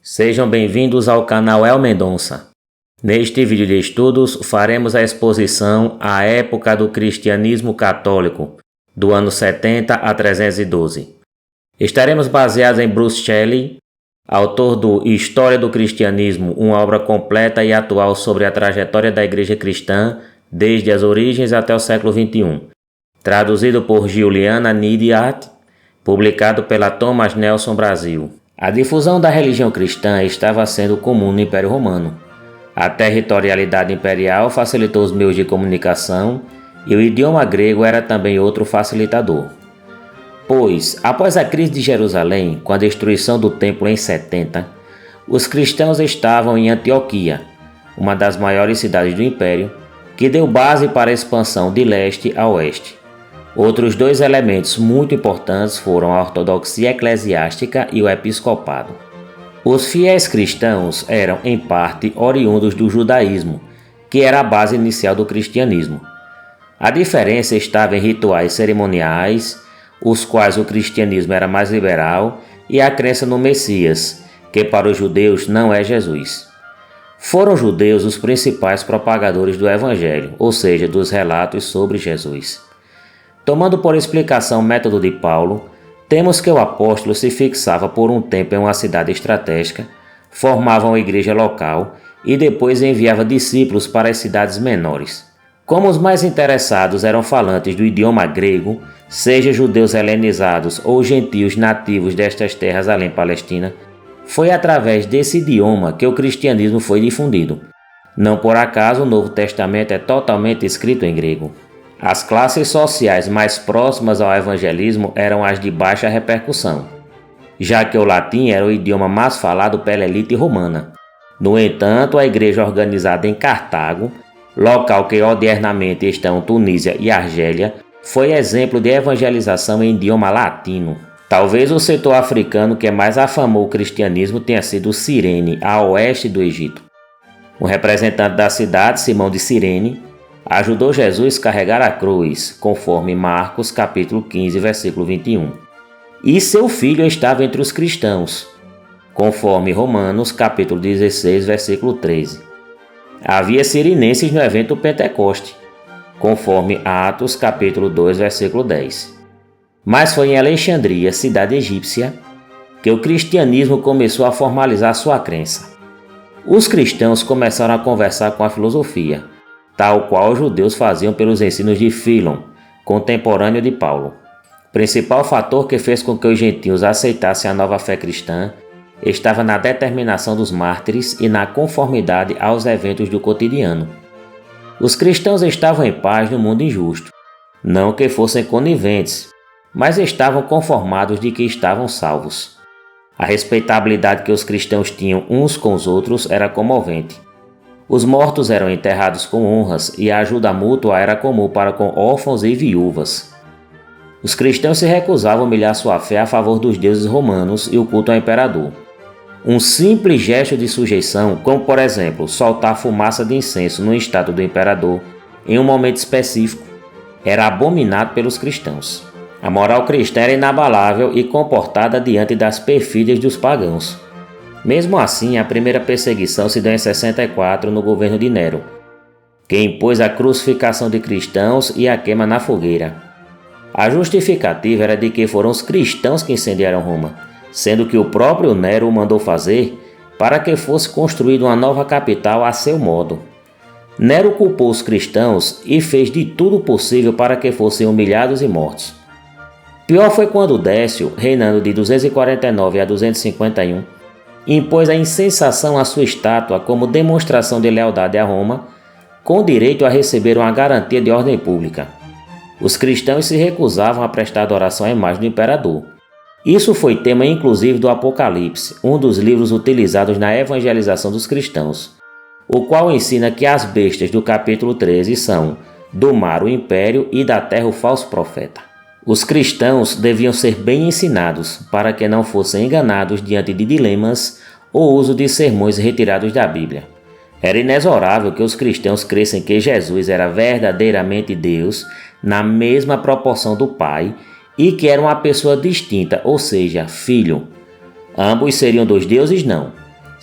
Sejam bem-vindos ao canal El Mendonça. Neste vídeo de estudos faremos a exposição à época do cristianismo católico, do ano 70 a 312. Estaremos baseados em Bruce Shelley, autor do História do Cristianismo, uma obra completa e atual sobre a trajetória da Igreja Cristã desde as origens até o século XXI, traduzido por Juliana Nidiat, publicado pela Thomas Nelson Brasil. A difusão da religião cristã estava sendo comum no Império Romano. A territorialidade imperial facilitou os meios de comunicação e o idioma grego era também outro facilitador. Pois, após a crise de Jerusalém, com a destruição do templo em 70, os cristãos estavam em Antioquia, uma das maiores cidades do Império, que deu base para a expansão de leste a oeste. Outros dois elementos muito importantes foram a ortodoxia eclesiástica e o episcopado. Os fiéis cristãos eram, em parte, oriundos do judaísmo, que era a base inicial do cristianismo. A diferença estava em rituais cerimoniais, os quais o cristianismo era mais liberal, e a crença no Messias, que para os judeus não é Jesus. Foram judeus os principais propagadores do Evangelho, ou seja, dos relatos sobre Jesus. Tomando por explicação o método de Paulo, temos que o apóstolo se fixava por um tempo em uma cidade estratégica, formava uma igreja local e depois enviava discípulos para as cidades menores. Como os mais interessados eram falantes do idioma grego, seja judeus helenizados ou gentios nativos destas terras além Palestina, foi através desse idioma que o cristianismo foi difundido. Não por acaso o Novo Testamento é totalmente escrito em grego. As classes sociais mais próximas ao evangelismo eram as de baixa repercussão, já que o latim era o idioma mais falado pela elite romana. No entanto, a igreja organizada em Cartago, local que odiernamente estão Tunísia e Argélia, foi exemplo de evangelização em idioma latino. Talvez o setor africano que mais afamou o cristianismo tenha sido Cirene, a oeste do Egito. O representante da cidade, Simão de Cirene, ajudou Jesus a carregar a cruz, conforme Marcos capítulo 15, versículo 21. E seu filho estava entre os cristãos, conforme Romanos capítulo 16, versículo 13. Havia sirinenses no evento Pentecoste, conforme Atos capítulo 2, versículo 10. Mas foi em Alexandria, cidade egípcia, que o cristianismo começou a formalizar sua crença. Os cristãos começaram a conversar com a filosofia, tal qual os judeus faziam pelos ensinos de Filon, contemporâneo de Paulo. O principal fator que fez com que os gentios aceitassem a nova fé cristã estava na determinação dos mártires e na conformidade aos eventos do cotidiano. Os cristãos estavam em paz no mundo injusto, não que fossem coniventes, mas estavam conformados de que estavam salvos. A respeitabilidade que os cristãos tinham uns com os outros era comovente. Os mortos eram enterrados com honras e a ajuda mútua era comum para com órfãos e viúvas. Os cristãos se recusavam a humilhar sua fé a favor dos deuses romanos e o culto ao imperador. Um simples gesto de sujeição, como por exemplo soltar fumaça de incenso no estátua do imperador em um momento específico, era abominado pelos cristãos. A moral cristã era inabalável e comportada diante das perfídias dos pagãos. Mesmo assim, a primeira perseguição se deu em 64 no governo de Nero, que impôs a crucificação de cristãos e a queima na fogueira. A justificativa era de que foram os cristãos que incendiaram Roma, sendo que o próprio Nero o mandou fazer para que fosse construída uma nova capital a seu modo. Nero culpou os cristãos e fez de tudo possível para que fossem humilhados e mortos. Pior foi quando Décio, reinando de 249 a 251, impôs a incensação à sua estátua como demonstração de lealdade a Roma, com direito a receber uma garantia de ordem pública. Os cristãos se recusavam a prestar adoração à imagem do imperador. Isso foi tema inclusive do Apocalipse, um dos livros utilizados na evangelização dos cristãos, o qual ensina que as bestas do capítulo 13 são do mar o império e da terra o falso profeta. Os cristãos deviam ser bem ensinados para que não fossem enganados diante de dilemas ou uso de sermões retirados da Bíblia. Era inexorável que os cristãos cressem que Jesus era verdadeiramente Deus na mesma proporção do Pai e que era uma pessoa distinta, ou seja, filho. Ambos seriam dos deuses? Não.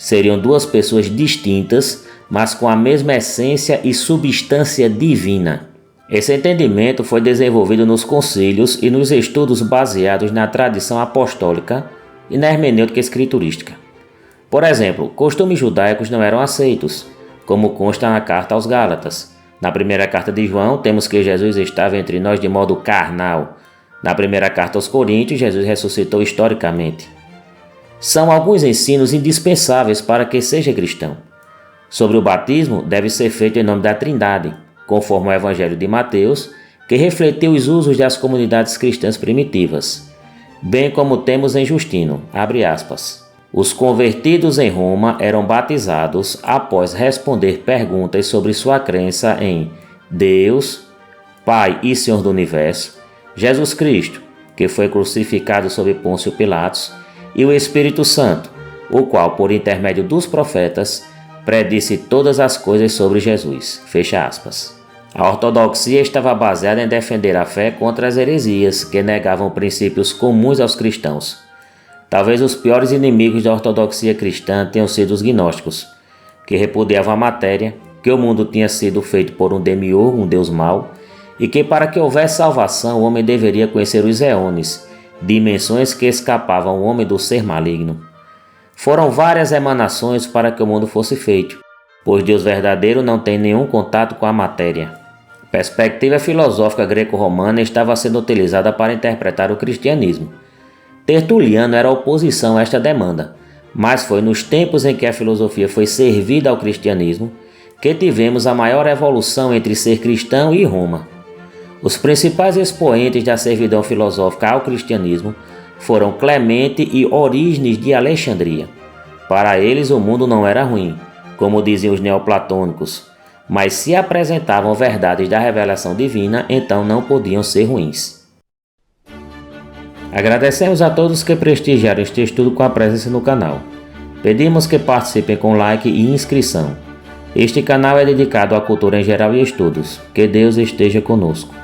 seriam duas pessoas distintas, mas com a mesma essência e substância divina. Esse entendimento foi desenvolvido nos concílios e nos estudos baseados na tradição apostólica e na hermenêutica escriturística. Por exemplo, costumes judaicos não eram aceitos, como consta na carta aos Gálatas. Na primeira carta de João, temos que Jesus estava entre nós de modo carnal. Na primeira carta aos Coríntios, Jesus ressuscitou historicamente. São alguns ensinos indispensáveis para que seja cristão. Sobre o batismo, deve ser feito em nome da Trindade, conforme o Evangelho de Mateus, que refletiu os usos das comunidades cristãs primitivas, bem como temos em Justino, abre aspas. Os convertidos em Roma eram batizados após responder perguntas sobre sua crença em Deus, Pai e Senhor do Universo, Jesus Cristo, que foi crucificado sob Pôncio Pilatos, e o Espírito Santo, o qual, por intermédio dos profetas, predisse todas as coisas sobre Jesus. Fecha aspas. A ortodoxia estava baseada em defender a fé contra as heresias que negavam princípios comuns aos cristãos. Talvez os piores inimigos da ortodoxia cristã tenham sido os gnósticos, que repudiavam a matéria, que o mundo tinha sido feito por um demiurgo, um deus mau, e que para que houvesse salvação o homem deveria conhecer os éones, dimensões que escapavam ao homem do ser maligno. Foram várias emanações para que o mundo fosse feito, pois Deus verdadeiro não tem nenhum contato com a matéria. A perspectiva filosófica greco-romana estava sendo utilizada para interpretar o cristianismo. Tertuliano era oposição a esta demanda, mas foi nos tempos em que a filosofia foi servida ao cristianismo que tivemos a maior evolução entre ser cristão e Roma. Os principais expoentes da servidão filosófica ao cristianismo foram Clemente e Orígenes de Alexandria. Para eles o mundo não era ruim, como diziam os neoplatônicos, mas se apresentavam verdades da revelação divina, então não podiam ser ruins. Agradecemos a todos que prestigiaram este estudo com a presença no canal. Pedimos que participem com like e inscrição. Este canal é dedicado à cultura em geral e estudos. Que Deus esteja conosco.